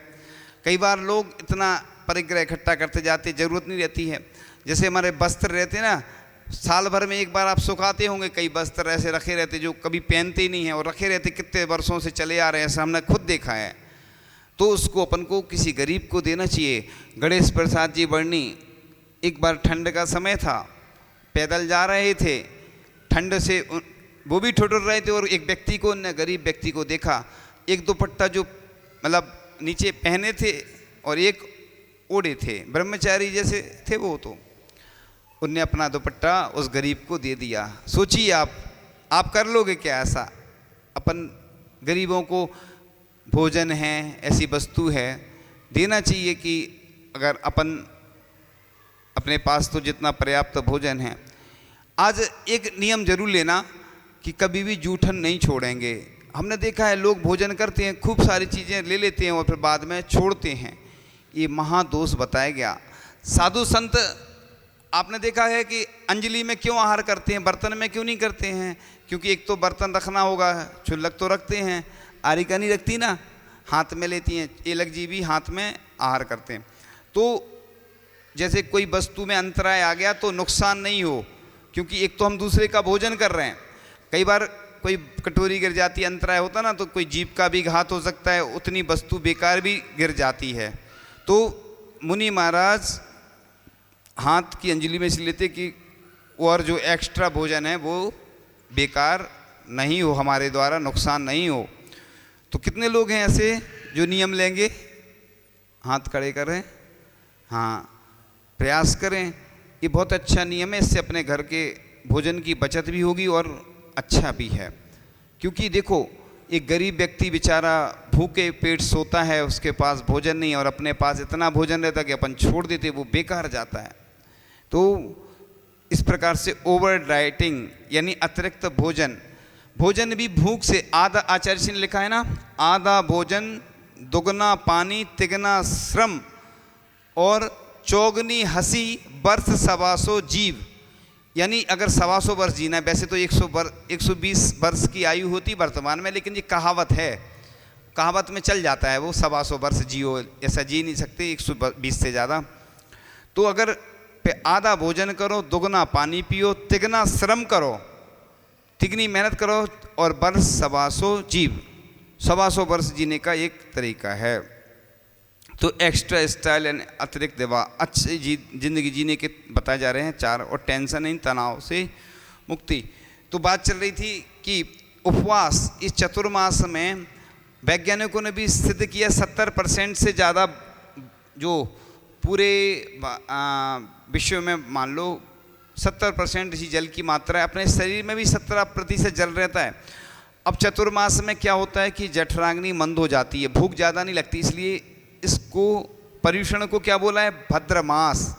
कई बार लोग इतना परिग्रह इकट्ठा करते जाते, ज़रूरत नहीं रहती है। जैसे हमारे वस्त्र रहते हैं ना, साल भर में एक बार आप सुखाते होंगे, कई वस्त्र ऐसे रखे रहते जो कभी पहनते ही नहीं हैं, और रखे रहते कितने वर्षों से चले आ रहे हैं, ऐसा हमने खुद देखा है। तो उसको अपन को किसी गरीब को देना चाहिए। गणेश प्रसाद जी वर्णी, एक बार ठंड का समय था, पैदल जा रहे थे, ठंड से वो भी ठुठुर रहे थे, और एक व्यक्ति को, उन्होंने गरीब व्यक्ति को देखा, एक दुपट्टा जो मतलब नीचे पहने थे और एक ओढ़े थे, ब्रह्मचारी जैसे थे वो, तो उनने अपना दुपट्टा उस गरीब को दे दिया। सोचिए आप कर लोगे क्या ऐसा? अपन गरीबों को भोजन है, ऐसी वस्तु है, देना चाहिए कि अगर अपन अपने पास तो जितना पर्याप्त भोजन है। आज एक नियम जरूर लेना कि कभी भी जूठन नहीं छोड़ेंगे। हमने देखा है लोग भोजन करते हैं, खूब सारी चीज़ें ले लेते हैं और फिर बाद में छोड़ते हैं, ये महादोष बताया गया। साधु संत आपने देखा है कि अंजलि में क्यों आहार करते हैं, बर्तन में क्यों नहीं करते हैं? क्योंकि एक तो बर्तन रखना होगा, छुल्लक तो रखते हैं, आरिका नहीं रखती ना, हाथ में लेती हैं। एलक जी भी हाथ में आहार करते हैं। तो जैसे कोई वस्तु में अंतराय आ गया तो नुकसान नहीं हो, क्योंकि एक तो हम दूसरे का भोजन कर रहे हैं। कई बार कोई कटोरी गिर जाती है, अंतराय होता ना, तो कोई जीभ का भी घात हो सकता है, उतनी वस्तु बेकार भी गिर जाती है। तो मुनि महाराज हाथ की अंजलि में इसलिए लेते कि और जो एक्स्ट्रा भोजन है वो बेकार नहीं हो, हमारे द्वारा नुकसान नहीं हो। तो कितने लोग हैं ऐसे जो नियम लेंगे? हाथ खड़े करें, हाँ, प्रयास करें। ये बहुत अच्छा नियम है, इससे अपने घर के भोजन की बचत भी होगी और अच्छा भी है। क्योंकि देखो, एक गरीब व्यक्ति बेचारा भूखे पेट सोता है, उसके पास भोजन नहीं, और अपने पास इतना भोजन रहता कि अपन छोड़ देते, वो बेकार जाता है। तो इस प्रकार से ओवर डाइटिंग यानी अतिरिक्त भोजन, भोजन भी भूख से आधा, आचार्य जी ने लिखा है ना, आधा भोजन दुगना पानी तिगना श्रम और चौगनी हंसी वर्ष 125 जीव। यानी अगर 125 वर्ष जीना है, वैसे तो 120 वर्ष की आयु होती वर्तमान में, लेकिन ये कहावत है, कहावत में चल जाता है वो 125 वर्ष जियो, ऐसा जी नहीं सकते 120 से ज़्यादा। तो अगर आधा भोजन करो, दुगना पानी पियो, तिगना श्रम करो, तिगनी मेहनत करो और वर्ष 125 जीव, 125 वर्ष जीने का एक तरीका है। तो एक्स्ट्रा स्टाइल एंड अतिरिक्त दवा अच्छी जिंदगी जीने के बताए जा रहे हैं 4, और टेंशन नहीं, तनाव से मुक्ति। तो बात चल रही थी कि उपवास इस चतुर्मास में वैज्ञानिकों ने भी सिद्ध किया 70% से ज़्यादा जो पूरे विश्व में मान लो 70% इसी जल की मात्रा है, अपने शरीर में भी 70% जल रहता है। अब चतुर्मास में क्या होता है कि जठराग्नि मंद हो जाती है, भूख ज़्यादा नहीं लगती, इसलिए इसको पर्युषण को क्या बोला है, भद्रमास,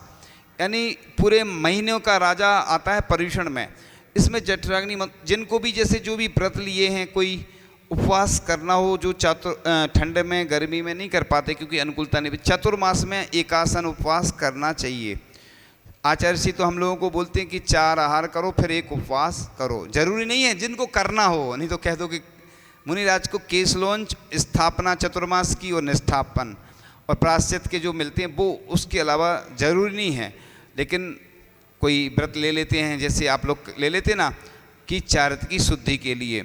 यानी पूरे महीनों का राजा आता है पर्युषण में। इसमें जठराग्नि जिनको भी जैसे जो भी व्रत लिए हैं, कोई उपवास करना हो, जो ठंड में गर्मी में नहीं कर पाते क्योंकि अनुकूलता नहीं, चतुर्मास में एकासन उपवास करना चाहिए। आचार्य जी तो हम लोगों को बोलते हैं कि 4 आहार करो फिर 1 उपवास करो, जरूरी नहीं है जिनको करना हो, नहीं तो कह दो कि मुनिराज को केसलोंच स्थापना चतुर्मास की और निष्ठापन और प्रायश्चित के जो मिलते हैं वो उसके अलावा जरूरी नहीं है। लेकिन कोई व्रत ले लेते हैं, जैसे आप लोग ले लेते ना कि चारित्र की शुद्धि के लिए,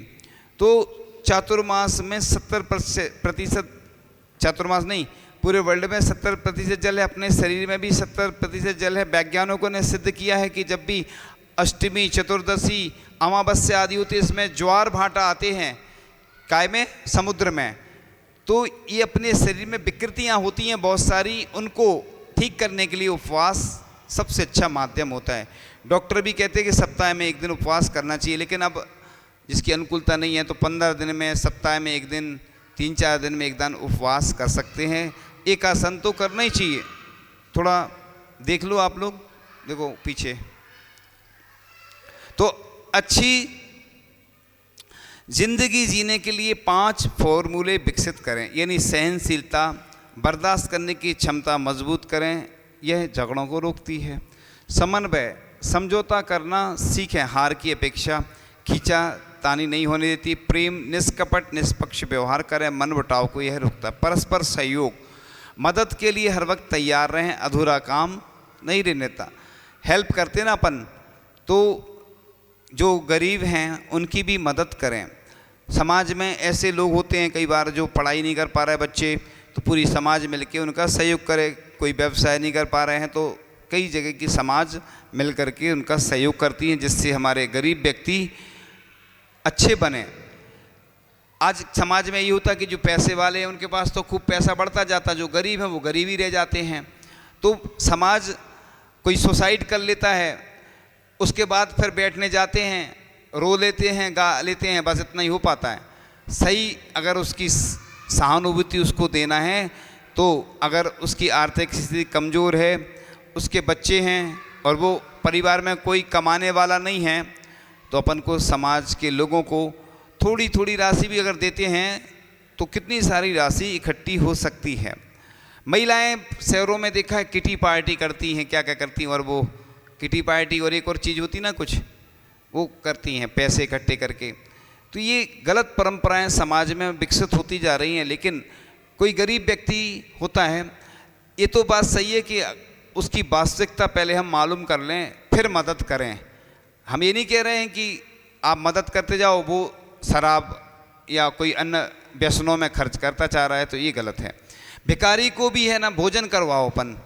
तो चातुर्मास में 70%, चातुर्मास नहीं पूरे वर्ल्ड में 70% जल है, अपने शरीर में भी 70% जल है। वैज्ञानिकों ने सिद्ध किया है कि जब भी अष्टमी, चतुर्दशी, अमावस्या आदि होती है, इसमें ज्वार भाटा आते हैं, काय में, समुद्र में, तो ये अपने शरीर में विकृतियाँ होती हैं बहुत सारी, उनको ठीक करने के लिए उपवास सबसे अच्छा माध्यम होता है। डॉक्टर भी कहते हैं कि सप्ताह में 1 दिन उपवास करना चाहिए, लेकिन अब जिसकी अनुकूलता नहीं है तो 15 दिन में, सप्ताह में 1 दिन, 3-4 दिन में 1 दिन उपवास कर सकते हैं। एकासन तो करना ही चाहिए। थोड़ा देख लो आप लोग, देखो पीछे, तो अच्छी जिंदगी जीने के लिए 5 फॉर्मूले विकसित करें, यानी सहनशीलता, बर्दाश्त करने की क्षमता मजबूत करें, यह झगड़ों को रोकती है। समन्वय, समझौता करना सीखें, हार की अपेक्षा खींचा तानी नहीं होने देती। प्रेम, निष्कपट निष्पक्ष व्यवहार करें, मन बटाव को यह रोकता है। परस्पर सहयोग, मदद के लिए हर वक्त तैयार रहें, अधूरा काम नहीं रहने देता। हेल्प करते ना अपन, तो जो गरीब हैं उनकी भी मदद करें। समाज में ऐसे लोग होते हैं कई बार जो पढ़ाई नहीं कर पा रहे बच्चे, तो पूरी समाज मिलके उनका सहयोग करे। कोई व्यवसाय नहीं कर पा रहे हैं तो कई जगह की समाज मिल करके उनका सहयोग करती है, जिससे हमारे गरीब व्यक्ति अच्छे बने। आज समाज में ये होता है कि जो पैसे वाले हैं उनके पास तो खूब पैसा बढ़ता जाता, जो गरीब हैं वो गरीब ही रह जाते हैं। तो समाज कोई सुसाइड कर लेता है, उसके बाद फिर बैठने जाते हैं, रो लेते हैं, गा लेते हैं, बस इतना ही हो पाता है। सही अगर उसकी सहानुभूति उसको देना है, तो अगर उसकी आर्थिक स्थिति कमज़ोर है, उसके बच्चे हैं और वो परिवार में कोई कमाने वाला नहीं है, तो अपन को समाज के लोगों को थोड़ी थोड़ी राशि भी अगर देते हैं तो कितनी सारी राशि इकट्ठी हो सकती है। महिलाएं शहरों में देखा है किटी पार्टी करती हैं, क्या क्या करती हैं, और वो किटी पार्टी और एक और चीज़ होती ना कुछ, वो करती हैं पैसे इकट्ठे करके। तो ये गलत परंपराएं समाज में विकसित होती जा रही हैं। लेकिन कोई गरीब व्यक्ति होता है, ये तो बात सही है कि उसकी वास्तविकता पहले हम मालूम कर लें फिर मदद करें। हम ये नहीं कह रहे हैं कि आप मदद करते जाओ, वो शराब या कोई अन्य व्यसनों में खर्च करता चाह रहा है, तो ये गलत है। भिखारी को भी है ना भोजन करवाओ, अपन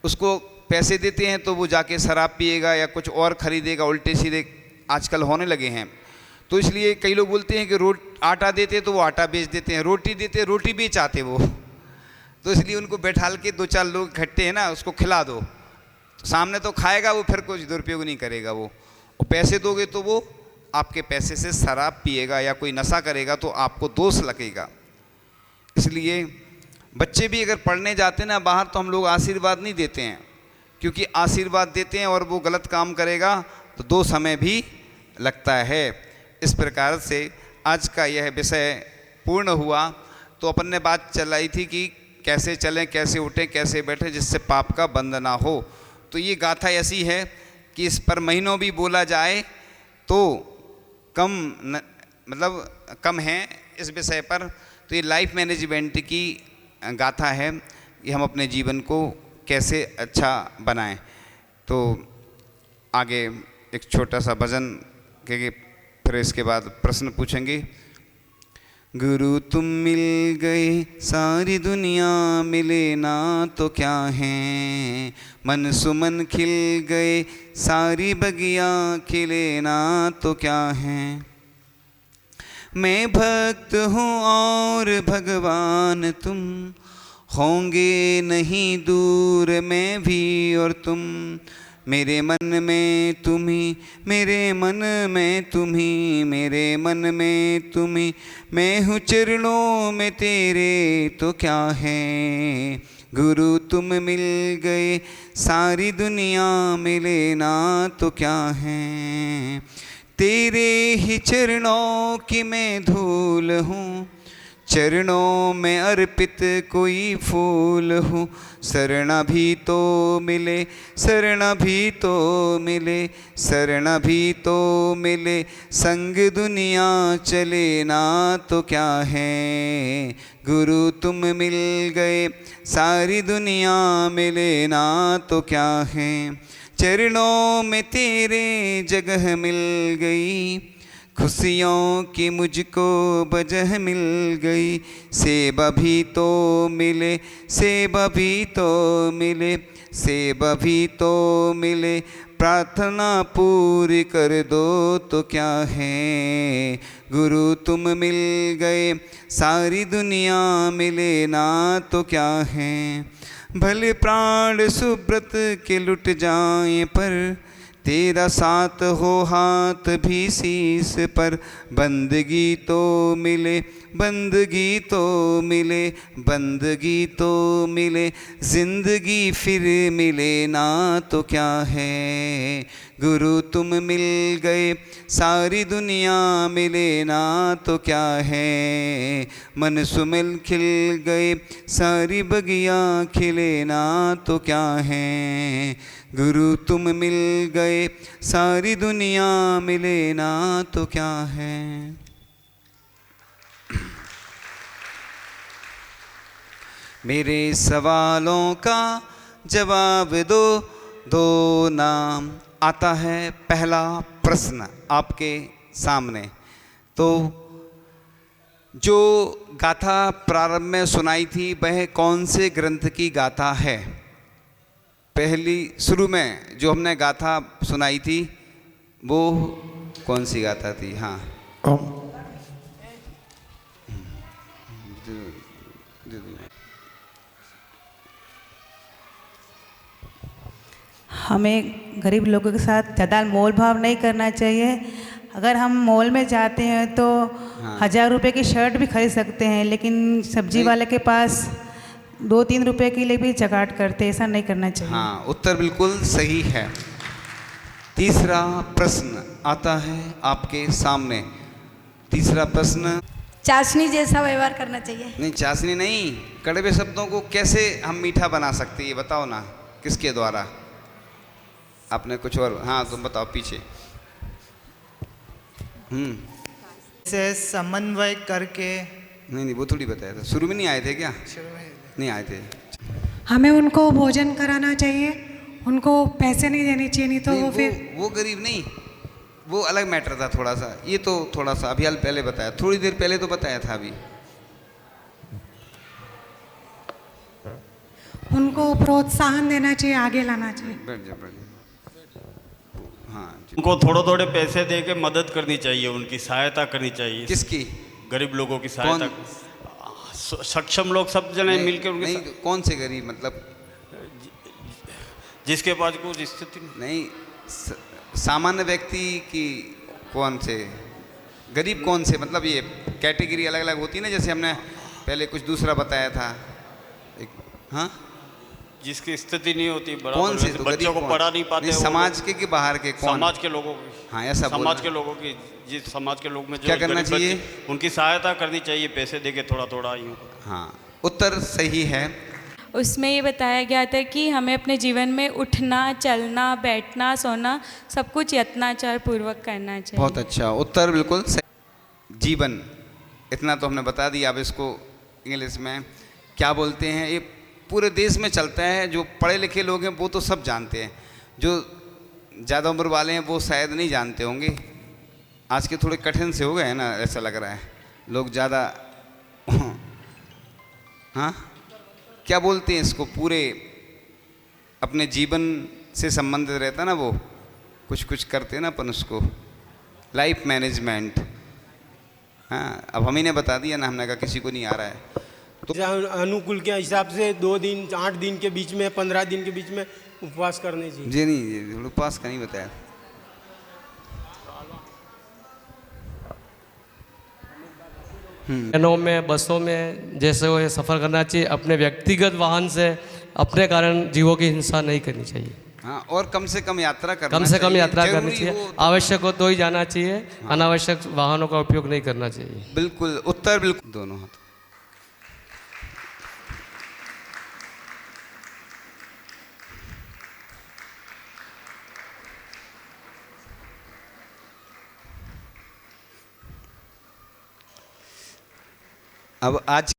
उसको पैसे देते हैं तो वो जाके शराब पिएगा या कुछ और ख़रीदेगा, उल्टे सीधे आजकल होने लगे हैं। तो इसलिए कई लोग बोलते हैं कि आटा देते तो वो आटा बेच देते हैं, रोटी देते रोटी बेच आते वो। तो इसलिए उनको बैठाल के 2-4 लोग इकट्ठे हैं ना, उसको खिला दो, तो सामने तो खाएगा वो, फिर कुछ दुरुपयोग नहीं करेगा वो। और पैसे दोगे तो वो आपके पैसे से शराब पिएगा या कोई नशा करेगा तो आपको दोष लगेगा। इसलिए बच्चे भी अगर पढ़ने जाते हैं ना बाहर, तो हम लोग आशीर्वाद नहीं देते हैं, क्योंकि आशीर्वाद देते हैं और वो गलत काम करेगा तो 2 समय भी लगता है। इस प्रकार से आज का यह विषय पूर्ण हुआ। तो अपन ने बात चलाई थी कि कैसे चलें, कैसे उठें, कैसे बैठें जिससे पाप का बंध ना हो। तो ये गाथा ऐसी है कि इस पर महीनों भी बोला जाए तो कम है इस विषय पर। तो ये लाइफ मैनेजमेंट की गाथा है, ये हम अपने जीवन को कैसे अच्छा बनाएं। तो आगे एक छोटा सा भजन के फिर इसके बाद प्रश्न पूछेंगे। गुरु तुम मिल गए सारी दुनिया मिले ना तो क्या है, मन सुमन खिल गए सारी बगिया खिले ना तो क्या है। मैं भक्त हूँ और भगवान तुम, होंगे नहीं दूर मैं भी और तुम। मेरे मन में तुम ही, मेरे मन में तुम ही, मेरे मन में तुम ही, मैं हूँ चरणों में तेरे तो क्या है। गुरु तुम मिल गए सारी दुनिया मिले ना तो क्या है। तेरे ही चरणों की मैं धूल हूँ, चरणों में अर्पित कोई फूल हूँ। शरण भी तो मिले, शरण भी तो मिले, शरण भी तो मिले, संग दुनिया चले ना तो क्या है। गुरु तुम मिल गए सारी दुनिया मिले ना तो क्या है। चरणों में तेरे जगह मिल गई, खुशियों की मुझको वजह मिल गई। सेवा भी तो मिले, सेवा भी तो मिले, सेवा भी तो मिले, प्रार्थना पूरी कर दो तो क्या है। गुरु तुम मिल गए सारी दुनिया मिले ना तो क्या है। भले प्राण सुब्रत के लुट जाए पर तेरा साथ हो हाथ भी शीश पर। बंदगी तो मिले, बंदगी तो मिले, बंदगी तो मिले, जिंदगी फिर मिले ना तो क्या है। गुरु तुम मिल गए सारी दुनिया मिले ना तो क्या है। मन सुमिल खिल गए सारी बगिया खिले ना तो क्या है। गुरु तुम मिल गए सारी दुनिया मिले ना तो क्या है। मेरे सवालों का जवाब दो, दो नाम। आता है पहला प्रश्न आपके सामने। तो जो गाथा प्रारंभ में सुनाई थी वह कौन से ग्रंथ की गाथा है। पहली शुरू में जो हमने गाथा सुनाई थी वो कौन सी गाथा थी। हाँ,
हमें गरीब लोगों के साथ ज़्यादा मोल भाव नहीं करना चाहिए। अगर हम मॉल में जाते हैं तो 1000 रुपये की शर्ट भी खरीद सकते हैं, लेकिन सब्जी वाले के पास 2-3 रुपये के लिए भी चगाट करते, ऐसा नहीं करना चाहिए।
हाँ, उत्तर बिल्कुल सही है। तीसरा प्रश्न आता है आपके सामने। तीसरा प्रश्न,
चाशनी जैसा व्यवहार करना चाहिए।
नहीं, चाशनी नहीं, कड़वे शब्दों को कैसे हम मीठा बना सकते हैं ये बताओ ना, किसके द्वारा। आपने कुछ और, हाँ तुम बताओ पीछे।
से समन्वय करके।
नहीं, वो थोड़ी बताया था, शुरू में नहीं आए थे क्या।
शुरू में
नहीं आए थे।
हमें उनको भोजन कराना चाहिए, उनको पैसे नहीं देने चाहिए, नहीं तो
नहीं,
वो फिर
वो गरीब नहीं, वो अलग मैटर था थोड़ा सा। ये तो थोड़ा सा अभी हाल पहले बताया, थोड़ी देर पहले तो बताया था अभी।
उनको प्रोत्साहन देना चाहिए, आगे लाना चाहिए।
बैठ जा, बैठ जा। हाँ,
उनको थोड़े थोड़े पैसे दे के मदद करनी चाहिए, उनकी सहायता करनी चाहिए।
किसकी।
गरीब लोगों की सहायता। सक्षम लोग सब जने मिलकर उनके
नहीं, कौन से गरीब मतलब
जिसके पास कुछ स्थिति
नहीं, सामान्य व्यक्ति की कौन से गरीब, कौन से मतलब ये कैटेगरी अलग अलग होती है ना, जैसे हमने पहले कुछ दूसरा बताया था एक। हाँ,
जिसकी स्थिति नहीं होती बराबर,
कौन से
वैसे बच्चों को पढ़ा नहीं पाते,
समाज के कि बाहर के कौन।
समाज के लोगों की।
हाँ, ऐसा
समाज के लोगों की, जिस समाज के लोग में जो
क्या करना
गरीब
चाहिए?
बच्चे, उनकी सहायता करनी चाहिए, पैसे देके थोड़ा थोड़ा यूँ।
हाँ, उत्तर सही है।
उसमें ये बताया गया था कि हमें अपने जीवन में उठना, चलना, बैठना, सोना सब कुछ यत्नाचार पूर्वक करना चाहिए।
बहुत अच्छा उत्तर, बिल्कुल सही। जीवन, इतना तो हमने बता दिया। अब इसको इंग्लिश में क्या बोलते हैं, ये पूरे देश में चलता है, जो पढ़े लिखे लोग हैं वो तो सब जानते हैं। जो ज़्यादा उम्र वाले हैं वो शायद नहीं जानते होंगे, आज के थोड़े कठिन से हो गए हैं ना, ऐसा लग रहा है लोग ज़्यादा हाँ क्या बोलते हैं इसको, पूरे अपने जीवन से संबंधित रहता ना, वो कुछ कुछ करते हैं ना अपन उसको, लाइफ मैनेजमेंट। हाँ अब हम ही ने बता दिया ना, हमने कहा किसी को नहीं आ रहा है तो
अनुकूल के हिसाब से 2 दिन 8 दिन के बीच में 15 दिन के बीच में उपवास करने चाहिए।
जी नहीं, ये उपवास का नहीं बताया।
ट्रेनों में, बसों में जैसे वो सफ़र करना चाहिए, अपने व्यक्तिगत वाहन से अपने कारण जीवों की हिंसा नहीं करनी चाहिए।
हाँ और कम से कम यात्रा करना
कम से कम यात्रा करनी
जरूरी
चाहिए,
हो तो।
आवश्यक हो तो ही जाना चाहिए, अनावश्यक वाहनों का उपयोग नहीं करना चाहिए।
बिल्कुल उत्तर, बिल्कुल दोनों हाथ। अब आज